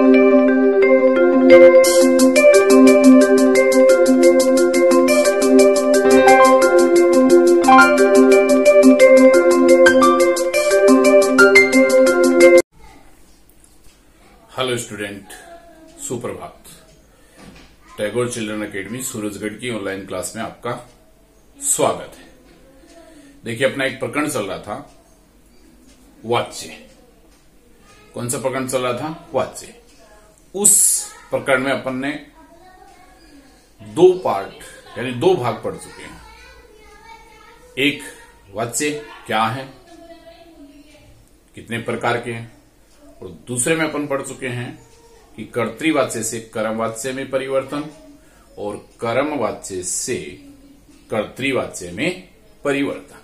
Hello student, सुप्रभात। Tagore children academy Surajgarh की online class में आपका स्वागत है। देखिए, अपना एक प्रकरण चल रहा था वाच्य। कौन सा प्रकरण चल रहा था? वाच्य। उस प्रकरण में अपन ने दो पार्ट यानी दो भाग पढ़ चुके हैं। एक, वाच्य क्या है, कितने प्रकार के हैं, और दूसरे में अपन पढ़ चुके हैं कि कर्तृवाच्य से कर्मवाच्य में परिवर्तन और कर्मवाच्य से कर्तृवाच्य में परिवर्तन।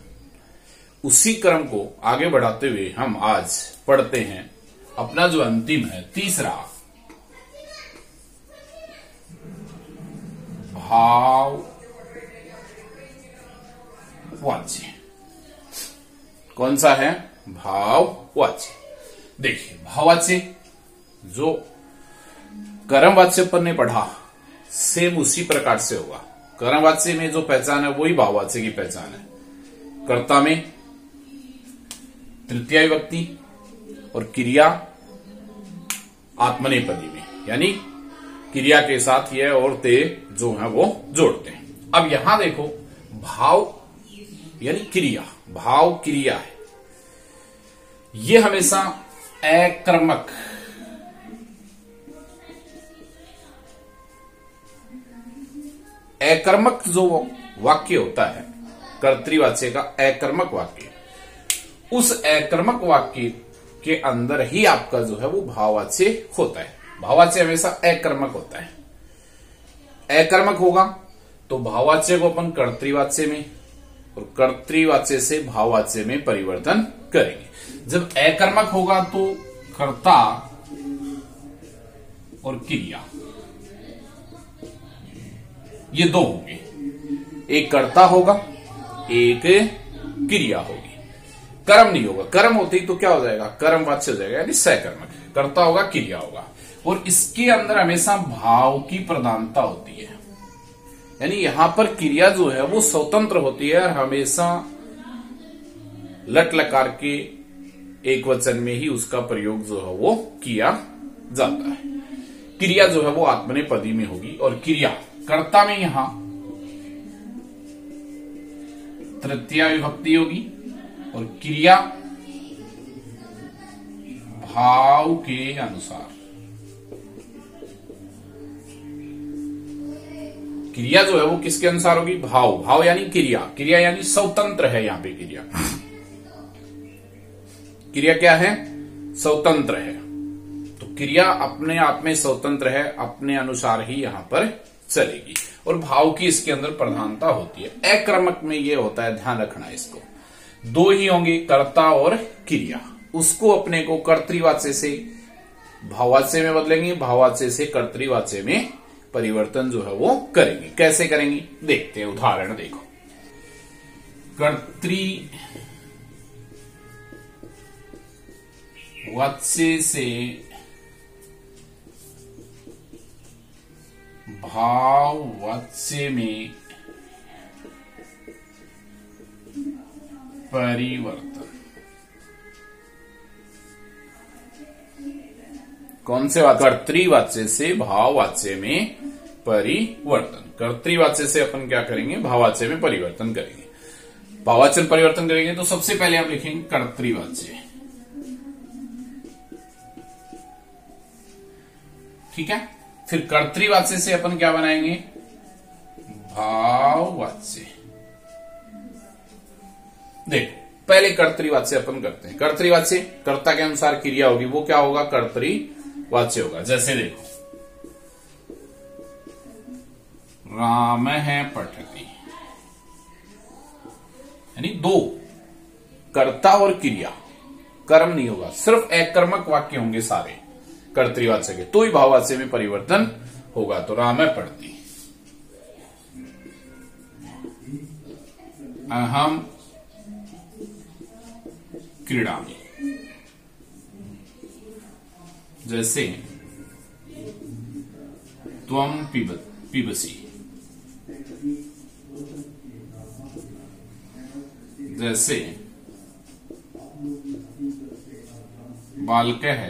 उसी क्रम को आगे बढ़ाते हुए हम आज पढ़ते हैं अपना जो अंतिम है तीसरा, भाववाच्य। कौन सा है? भाववाच्य। देखिए, भाववाच्य जो कर्मवाच्य पर ने पढ़ा सेम उसी प्रकार से होगा। कर्मवाच्य में जो पहचान है वही भाववाच्य की पहचान है। कर्ता में तृतीया विभक्ति और क्रिया आत्मनेपदी में, यानी क्रिया के साथ यह और ते जो है वो जोड़ते हैं। अब यहां देखो, भाव यानी क्रिया, भाव क्रिया है, ये हमेशा अकर्मक जो वाक्य होता है, कर्तृवाच्य का अकर्मक वाक्य, उस अकर्मक वाक्य के अंदर ही आपका जो है वो भाववाच्य होता है। भाववाच्य हमेशा अकर्मक होता है। अकर्मक होगा तो भाववाच्य को अपन कर्तृवाच्य में और कर्तृवाच्य से भाववाच्य में परिवर्तन करेंगे। जब अकर्मक होगा तो कर्ता और क्रिया ये दो होंगे, एक कर्ता होगा एक क्रिया होगी। कर्म नहीं होगा। कर्म होते ही तो क्या हो जाएगा? कर्मवाच्य हो जाएगा, यानी सकर्मक। कर्ता होगा, क्रिया होगा, और इसके अंदर हमेशा भाव की प्रधानता होती है, यानी यहां पर क्रिया जो है वो स्वतंत्र होती है और हमेशा लट लकार के एक वचन में ही उसका प्रयोग जो है वो किया जाता है। क्रिया जो है वो आत्मनेपदी में होगी और क्रिया कर्ता में यहां तृतीया विभक्ति होगी और क्रिया भाव के अनुसार। क्रिया जो है वो किसके अनुसार होगी? भाव। भाव यानी क्रिया, क्रिया यानी स्वतंत्र है। यहां पे क्रिया, क्रिया क्या है? स्वतंत्र है। तो क्रिया अपने आप में स्वतंत्र है, अपने अनुसार ही यहां पर चलेगी, और भाव की इसके अंदर प्रधानता होती है। अकर्मक में ये होता है, ध्यान रखना इसको, दो ही होंगे, कर्ता और क्रिया। उसको अपने को कर्तृवाच्य से भाववाच्य में बदलेंगे, भाववाच्य से कर्तृवाच्य में परिवर्तन जो है वो करेंगे। कैसे करेंगे देखते हैं, उदाहरण देखो। कर्तृवाच्य से भाववाच्य में परिवर्तन। कौन से वाच्य? कर्तृवाच्य से भाववाच्य में परिवर्तन। कर्तृवाच्य से अपन क्या करेंगे? भाववाच्य में परिवर्तन करेंगे। भाववाच्य में परिवर्तन करेंगे तो सबसे पहले आप लिखेंगे कर्तृवाच्य, ठीक है। फिर कर्तृवाच्य से अपन क्या बनाएंगे? भाववाच्य। देखो, पहले कर्तृवाच्य अपन करते हैं। कर्तृवाच्य कर्ता के अनुसार क्रिया होगी, वो क्या होगा? कर्तृवाच्य होगा। जैसे देखो, राम है पठती, यानी दो, कर्ता और क्रिया, कर्म नहीं होगा, सिर्फ अकर्मक वाक्य होंगे सारे कर्तृवाच्य के, तो ही भाववाच्य में परिवर्तन होगा। तो राम है पढ़ती, अहम क्रीडामि। जैसे त्वम पिबसी। जैसे बालकः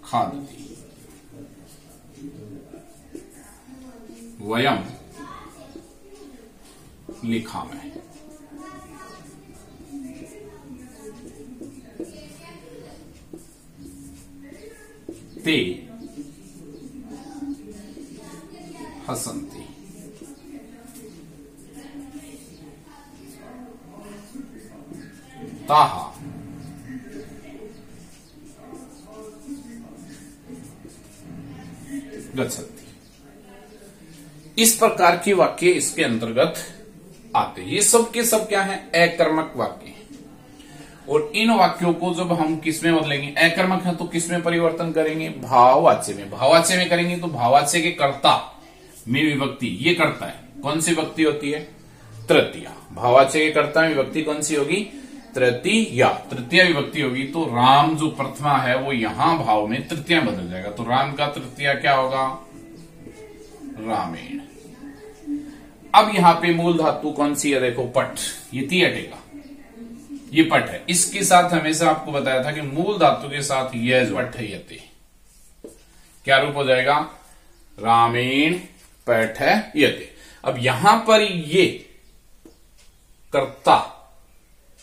खादति, वयम लिखामः। ते हसन्ति। ताः गच्छन्ति। इस प्रकार के वाक्य इसके अंतर्गत आते हैं। ये सब के सब क्या है? अकर्मक वाक्य हैं। और इन वाक्यों को जब हम किस में बदलेंगे, अकर्मक है तो किस में परिवर्तन करेंगे? भाववाच्य में। भाववाच्य में करेंगे तो भाववाच्य के कर्ता में विभक्ति, ये कर्ता है, कौन सी विभक्ति होती है? तृतीया। भाववाच्य के कर्ता में विभक्ति कौन सी होगी? तृतीया। तृतीया विभक्ति होगी तो राम जो प्रथमा है वो यहां भाव में तृतीया बदल जाएगा, तो राम का तृतीया क्या होगा? रामेण। अब यहां पे मूल धातु कौन सी है? देखो पट, ये ती हटेगा, ये पट है। इसके साथ हमेशा आपको बताया था कि मूल धातु के साथ यह जो पट है यते, क्या रूप हो जाएगा? रामेण पठ यते। अब यहां पर ये कर्ता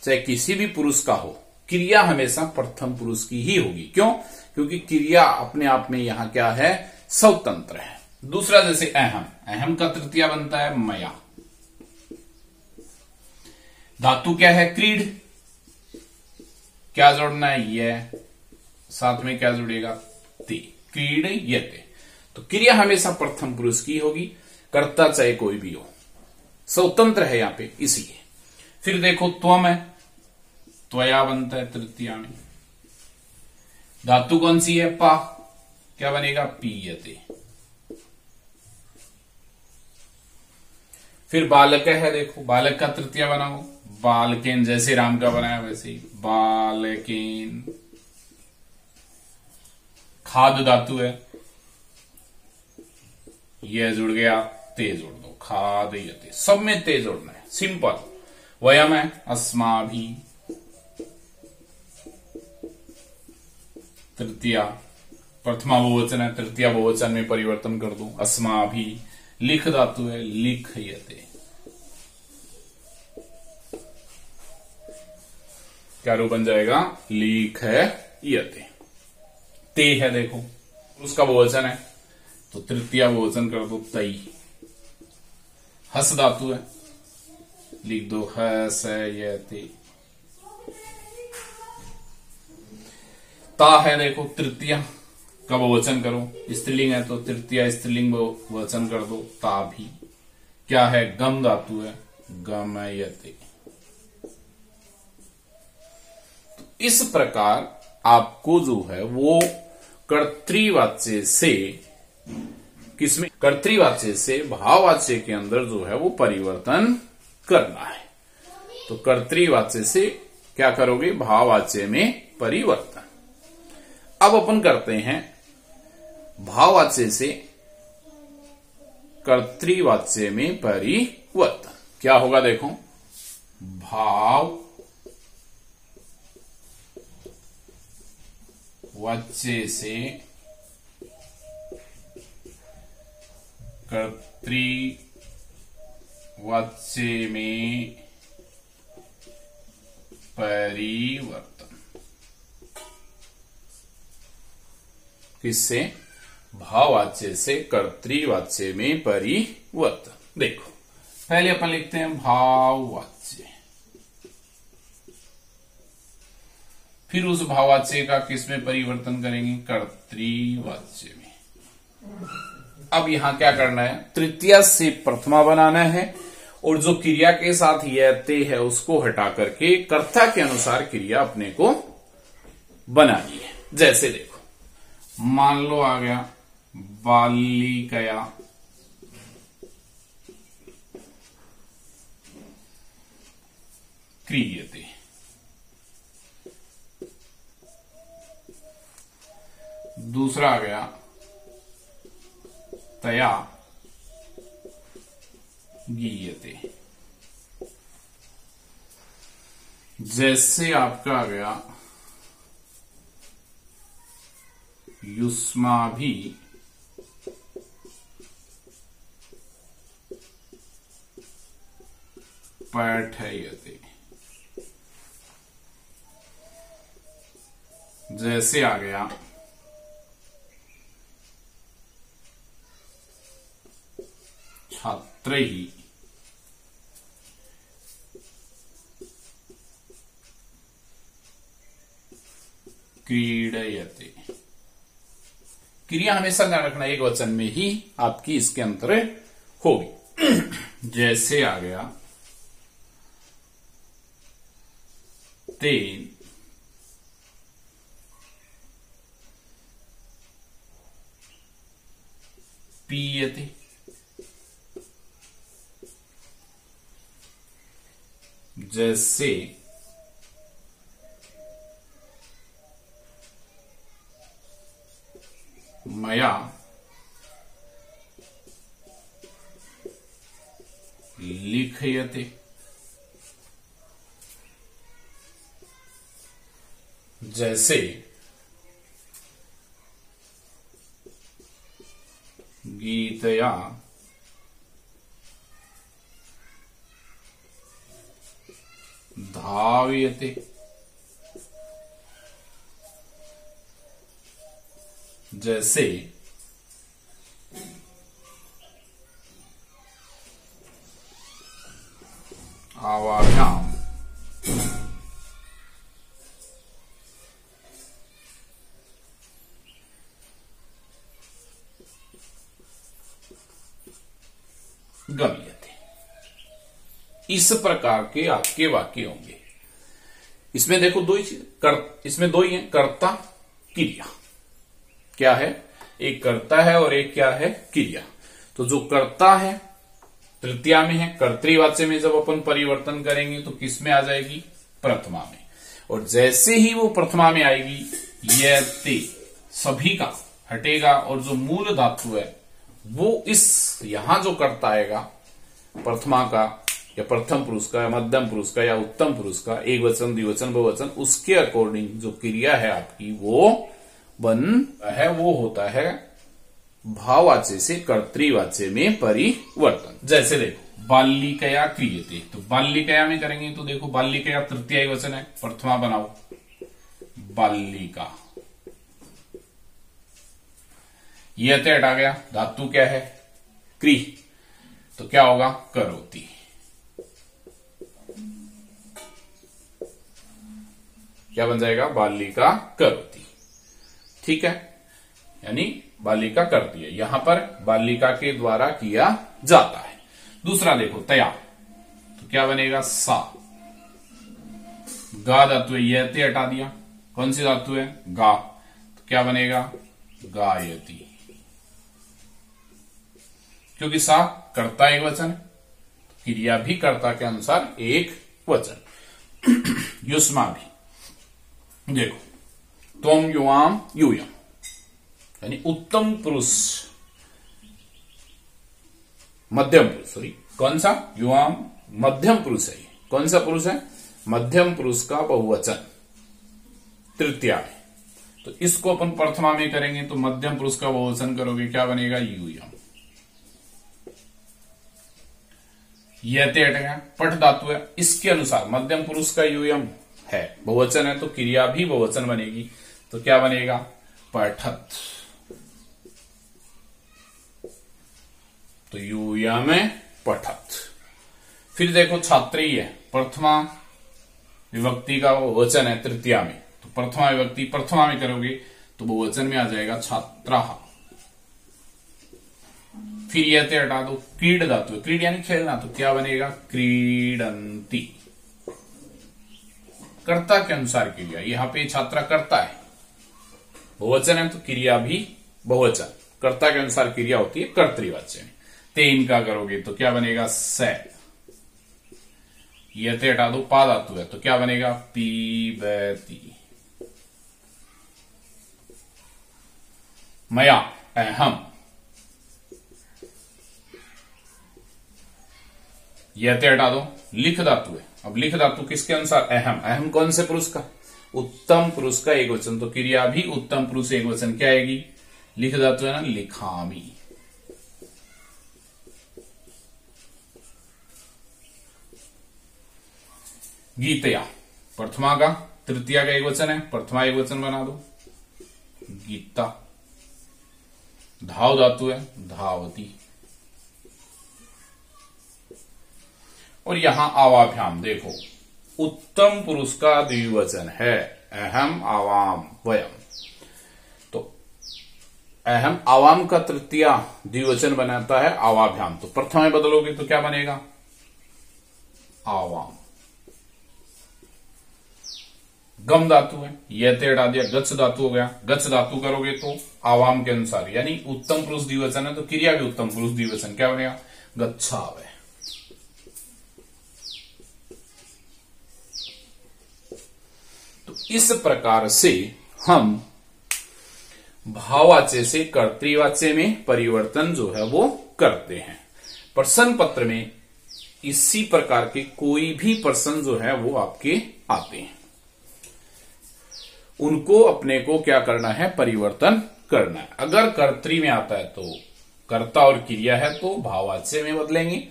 चाहे किसी भी पुरुष का हो, क्रिया हमेशा प्रथम पुरुष की ही होगी। क्यों? क्योंकि क्रिया अपने आप में यहां क्या है? स्वतंत्र है। दूसरा जैसे अहम, अहम का तृतीया बनता है मया। धातु क्या है? क्रीड। क्या जोड़ना है? यह, साथ में क्या जुड़ेगा? ते। क्रीड यते। तो क्रिया हमेशा प्रथम पुरुष की होगी, कर्ता चाहे कोई भी हो, स्वतंत्र है यहां पे, इसलिए। फिर देखो त्वम है, त्वया बनता है तृतीया में। धातु कौन सी है? पा। क्या बनेगा? पीयते। फिर बालक है, देखो बालक का तृतीया बनाओ, बालकेन। जैसे राम का बनाया वैसे ही, बालकेन। खाद धातु है, यह जुड़ गया, ते जोड़ दो, खाद यते। सब में ते जोड़ना है, सिंपल। वयम है, अस्माभि। तृतीया प्रथमा बहुवचन है, तृतीया बहुवचन में परिवर्तन कर दो, अस्माभि। लिख धातु है, लिखयते। क्या रूप बन जाएगा? लिखयते। ते है, देखो उसका बहुवचन है तो तृतीया बहुवचन कर दो, तई। हस धातु है, लिख दो हसयते। ता है, देखो तृतीया का बहुवचन करो, स्त्रीलिंग है तो तृतीया स्त्रीलिंग बहुवचन कर दो, ता भी। क्या है? गम धातु है, गमयते। तो इस प्रकार आपको जो है वो कर्तृवाच्य से किसमें? कर्तृवाच्य से भाववाच्य के अंदर जो है वो परिवर्तन करना है। तो कर्तृवाच्य से क्या करोगे? भाववाच्य में परिवर्तन। अब अपन करते हैं भाववाच्य से कर्तृवाच्य में परिवर्तन। क्या होगा? देखो, भाव वाच्य से कर्तृवाच्य में परिवर्तन। किससे? भाववाच्य से कर्तृवाच्य में परिवर्तन। देखो पहले अपन लिखते हैं भाववाच्य, फिर उस भाववाच्य का किसमें परिवर्तन करेंगे? कर्तृवाच्य में। अब यहां क्या करना है? तृतीया से प्रथमा बनाना है और जो क्रिया के साथ यह ते है उसको हटा करके कर्ता के अनुसार क्रिया अपने को बनानी है। जैसे देखो, मान लो आ गया बालिकया क्रियते। दूसरा आ गया तया गीयते। जैसे आपका आ गया युष्माभि पठयते। जैसे आ गया छात्रैः क्रीडयते। क्रिया हमेशा ध्यान रखना एक वचन में ही आपकी इसके अंतर होगी। जैसे आ गया ते पीयते। जैसे मया लिखयते। जैसे गीतया धाव्यते। जैसे आवाभ्याम गम्यते। इस प्रकार के आपके वाक्य होंगे। इसमें देखो दो ही चीज, इसमें दो ही है, कर्ता क्रिया। क्या है? एक कर्ता है और एक क्या है? क्रिया। तो जो कर्ता है तृतीया में है, कर्तृवाच्य में जब अपन परिवर्तन करेंगे तो किस में आ जाएगी? प्रथमा में। और जैसे ही वो प्रथमा में आएगी यते सभी का हटेगा और जो मूल धातु है वो इस यहां जो कर्ता आएगा प्रथमा का या प्रथम पुरुष का या मध्यम पुरुष का या उत्तम पुरुष का, एक वचन द्विवचन बहुवचन, उसके अकॉर्डिंग जो क्रिया है आपकी वो है, वो होता है भाववाच्य से कर्तृवाच्य में परिवर्तन। जैसे देखो बालिकया क्रियते, तो बालिकया में करेंगे तो देखो बालिकया तृतीय वचन है, प्रथमा बनाओ बालिका। यते हटा गया, धातु क्या है? क्री, तो क्या होगा? करोति। क्या बन जाएगा? बालिका करोति। ठीक है, यानी बालिका करती है, यहां पर बालिका के द्वारा किया जाता है। दूसरा देखो तया, तो क्या बनेगा? सा। गा धातु है, यते हटा दिया, कौन सी धातु है? गा, तो क्या बनेगा? गायति। क्योंकि सा कर्ता एक वचन है, क्रिया भी कर्ता के अनुसार एक वचन। युष्मा भी देखो, त्वम युवाम यूयम, यानी उत्तम पुरुष, मध्यम पुरुष, सॉरी कौन सा? युवाम मध्यम पुरुष है। कौन सा पुरुष है? मध्यम पुरुष का बहुवचन तृतीया है। तो इसको अपन प्रथमा में करेंगे तो मध्यम पुरुष का बहुवचन करोगे, क्या बनेगा? यूयम। यते हट गया, पठ धातु है, इसके अनुसार मध्यम पुरुष का यूयम है, बहुवचन है तो क्रिया भी बहुवचन बनेगी, तो क्या बनेगा? पठत। तो यूयम पठत। फिर देखो छात्री है, प्रथमा विभक्ति का वचन है तृतीया में, तो प्रथमा विभक्ति प्रथमा में करोगे तो बहुवचन में आ जाएगा छात्राः। फिर यते हटा दो, क्रीड धातु, क्रीड यानी खेलना, तो क्या बनेगा? क्रीडंती। कर्ता के अनुसार क्रिया, यहां पे छात्रा करता है, बहुवचन है तो क्रिया भी बहुवचन, कर्ता के अनुसार क्रिया होती है कर्तृवाच्य में। तेन का करोगे तो क्या बनेगा? से। यते हटा दो, पा धातु है, तो क्या बनेगा? पीबती। मया अहम, यह ते हटा दो, लिख धातु है। अब लिख धातु किसके अनुसार? अहम। अहम कौन से पुरुष का? उत्तम पुरुष का एक वचन, तो क्रिया भी उत्तम पुरुष एक वचन क्या आएगी? लिख धातु है ना, लिखामी। गीतया, प्रथमा का तृतीया का एक वचन है, प्रथमा एक वचन बना दो, गीता। धाव धातु है, धावती। और यहां आवाभ्याम देखो, उत्तम पुरुष का द्विवचन है, अहम आवाम वयम। तो अहम आवाम का तृतीया द्विवचन बनाता है आवाभ्याम, तो प्रथम में बदलोगे तो क्या बनेगा? आवाम। गम धातु है, यह ते हटा दिया, गच्छ धातु हो गया। गच्छ धातु करोगे तो आवाम के अनुसार, यानी उत्तम पुरुष द्विवचन है तो क्रिया भी उत्तम पुरुष द्विवचन क्या बनेगा? गच्छावै। तो इस प्रकार से हम भाववाच्य से कर्तृवाच्य में परिवर्तन जो है वो करते हैं। प्रश्न पत्र में इसी प्रकार के कोई भी प्रश्न जो है वो आपके आते हैं, उनको अपने को क्या करना है? परिवर्तन करना है। अगर कर्तृ में आता है तो कर्ता और क्रिया है तो भाववाच्य में बदलेंगे।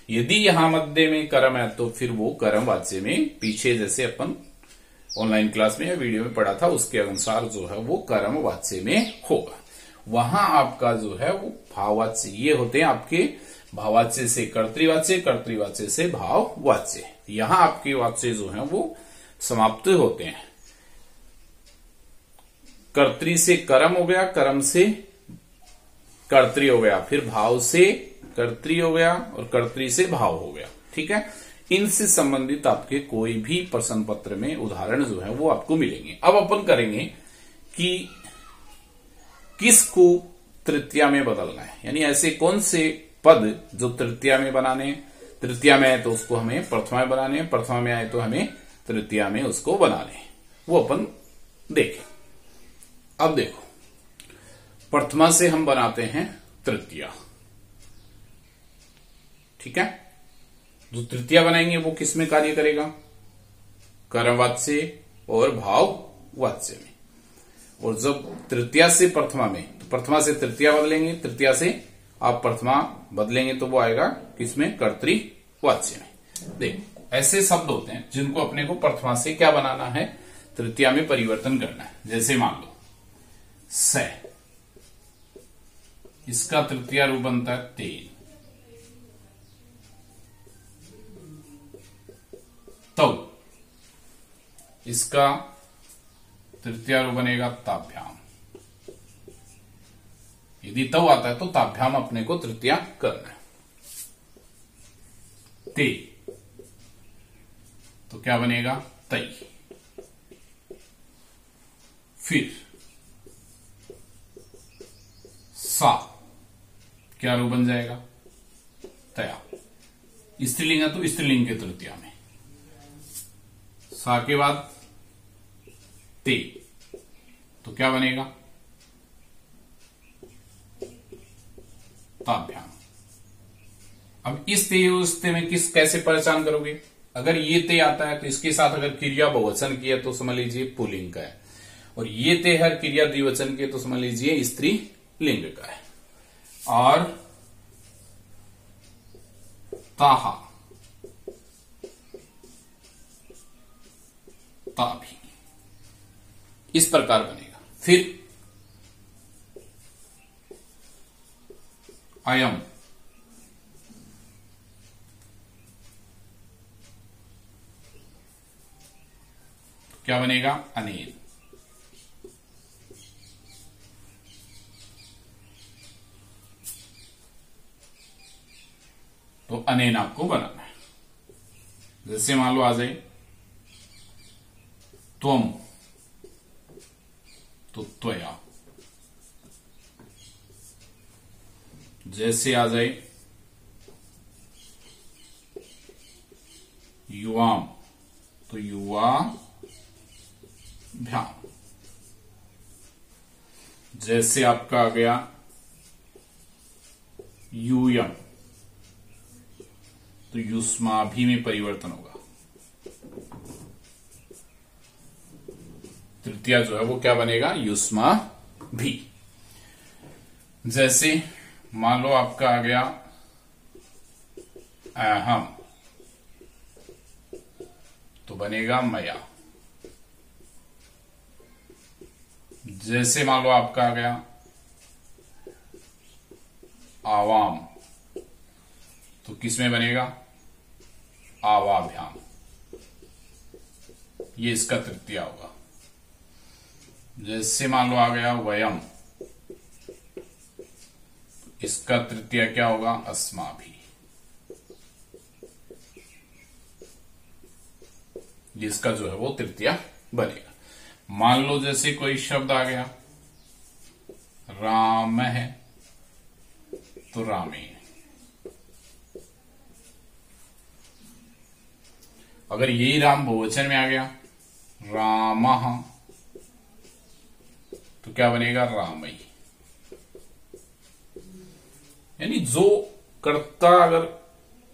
यदि यहां मध्य में कर्म है तो फिर वो कर्मवाच्य में, पीछे जैसे अपन ऑनलाइन क्लास में या वीडियो में पढ़ा था उसके अनुसार जो है वो कर्मवाच्य में होगा। वहां आपका जो है वो भाववाच्य, ये होते हैं आपके भाववाच्य से कर्तृवाच्य, कर्तृवाच्य से भाववाच्य। यहां आपके वाच्य जो है वो समाप्त होते हैं। कर्तृ से कर्म हो गया, कर्म से कर्तृ हो गया, फिर भाव से कर्तृ हो गया और कर्तृ से भाव हो गया। ठीक है, इनसे संबंधित आपके कोई भी प्रश्न पत्र में उदाहरण जो है वो आपको मिलेंगे। अब अपन करेंगे कि किसको तृतीया में बदलना है, यानी ऐसे कौन से पद जो तृतीया में बनाने हैं। तृतीया में आए तो उसको हमें प्रथमा में बनाने हैं, प्रथमा में आए तो हमें तृतीया में उसको बनाने हैं, वो अपन देखें। अब देखो, प्रथमा से हम बनाते हैं तृतीया। ठीक है, जो तृतीया बनाएंगे वो किस में कार्य करेगा? कर्मवाच्य और भाववाच्य में। और जब तृतीया से प्रथमा में, तो प्रथमा से तृतीया बदलेंगे, तृतीया से आप प्रथमा बदलेंगे तो वो आएगा किसमें? कर्तृवाच्य में। देखो, ऐसे शब्द होते हैं जिनको अपने को प्रथमा से क्या बनाना है? तृतीया में परिवर्तन करना है। जैसे मान लो से, इसका तृतीया रूप बनता है तेन। तव, इसका तृतीया रूप बनेगा ताभ्याम। यदि तव आता है तो ताभ्याम अपने को तृतीया करना है। ते, तो क्या बनेगा? तई। फिर सा, क्या रूप बन जाएगा? तया। स्त्रीलिंग है तो स्त्रीलिंग के तृतीया में। सा के बाद ते, तो क्या बनेगा? ताभ्याम। अब इस ते उस ते में किस कैसे पहचान करोगे? अगर ये ते आता है तो इसके साथ अगर क्रिया बहुवचन की है तो समझ लीजिए पुल्लिंग का है, और ये ते है क्रिया द्विवचन की तो समझ लीजिए स्त्री लिंग का है। और ताहा, ताभी, इस प्रकार बनेगा। फिर अयम, क्या बनेगा? अनेन। तो अनेन आपको बनाना है। जैसे मान लो आ जाए त्वम, तो त्वया। जैसे आ जाए युवाम, तो युवा भ्याम। जैसे आपका आ गया यूयम, तो युष्माभि में परिवर्तन होगा। तृतीया जो है वो क्या बनेगा, युष्माभि। जैसे मान लो आपका आ गया अहम, तो बनेगा मया। जैसे मान लो आपका आ गया आवाम, तो किसमें बनेगा, आवाभ्याम। ये इसका तृतीया होगा। जैसे मान लो आ गया वयम, इसका तृतीया क्या होगा, अस्माभि। इसका जो है वो तृतीया बनेगा। मान लो जैसे कोई शब्द आ गया राम है, तो रामे। अगर यही राम बहुवचन में आ गया रामः, तो क्या बनेगा, रामई। यानी जो कर्ता अगर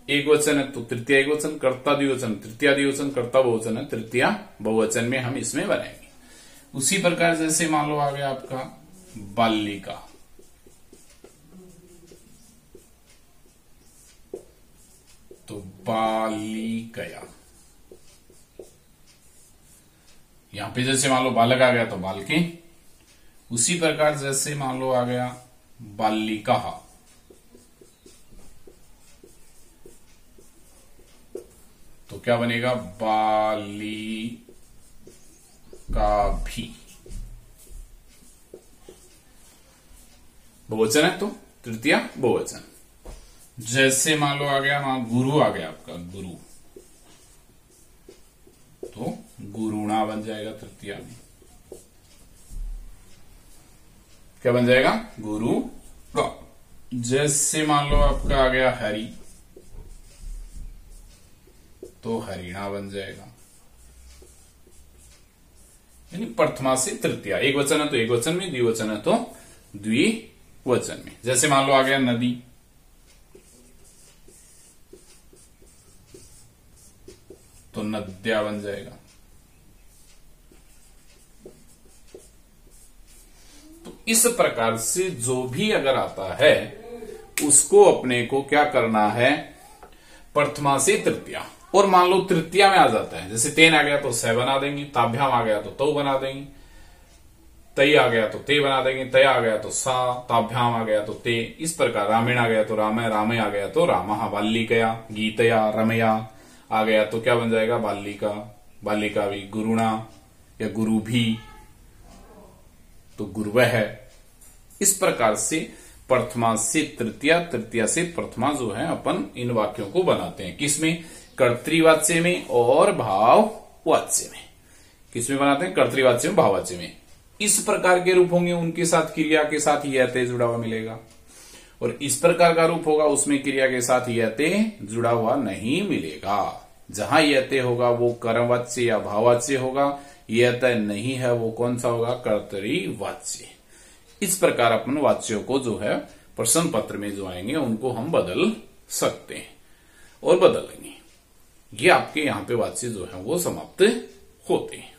एक वचन है तो तृतीया एक वचन, कर्ता द्विवचन, तृतीया द्विवचन, कर्ता बहुवचन है, तृतीया बहुवचन में हम इसमें बनाएंगे। उसी प्रकार जैसे मान लो आ गया आपका बालिका, तो बालिकया। यहां पे जैसे मान लो बालक आ गया तो बालके। उसी प्रकार जैसे मान लो आ गया बालिका, तो क्या बनेगा, बालिका भी। बहुवचन है तो तृतीया बहुवचन। जैसे मान लो आ गया गुरु आ गया आपका गुरु, तो गुरुणा बन जाएगा तृतीया में। क्या बन जाएगा, गुरु का। जैसे मान लो आपका आ गया हरि, तो हरिणा बन जाएगा। यानी प्रथमा से तृतीया, एक वचन है तो एक वचन में, द्विवचन है तो द्विवचन में। जैसे मान लो आ गया नदी, तो नद्या बन जाएगा। तो इस प्रकार से जो भी अगर आता है उसको अपने को क्या करना है, प्रथमा से तृतीया। और मान लो तृतीया में आ जाता है, जैसे तेन आ गया तो स बना देंगे, ताभ्याम आ गया तो तौ बना देंगे, तई आ गया तो ते बना देंगे, तय आ गया तो सा, ताभ्याम आ गया तो ते। इस प्रकार रामेण आ गया तो रामय, रामय आ गया तो रामः, बालिकया, गीतया, रमया आ गया तो क्या बन जाएगा, बालिका, बालिका भी, गुरुणा या गुरु भी, तो गुरुवः है। इस प्रकार से प्रथमा से तृतीया, तृतीया से प्रथमा जो है अपन इन वाक्यों को बनाते हैं। किसमें, कर्तृवाच्य में और भाववाच्य में। किसमें बनाते हैं, कर्तृवाच्य में, भाववाच्य में। इस प्रकार के रूप होंगे उनके साथ क्रिया के साथ यते जुड़ा हुआ मिलेगा, और इस प्रकार का रूप होगा उसमें क्रिया के साथ यते जुड़ा हुआ नहीं मिलेगा। जहां यते होगा वो कर्मवाच्य या भाववाच्य होगा, यते नहीं है वो कौन सा होगा, कर्तृवाच्य। इस प्रकार अपन वाच्यों को जो है प्रश्न पत्र में जो आएंगे उनको हम बदल सकते हैं और बदलेंगे। ये आपके यहाँ पे वाच्य जो है वो समाप्त होते हैं।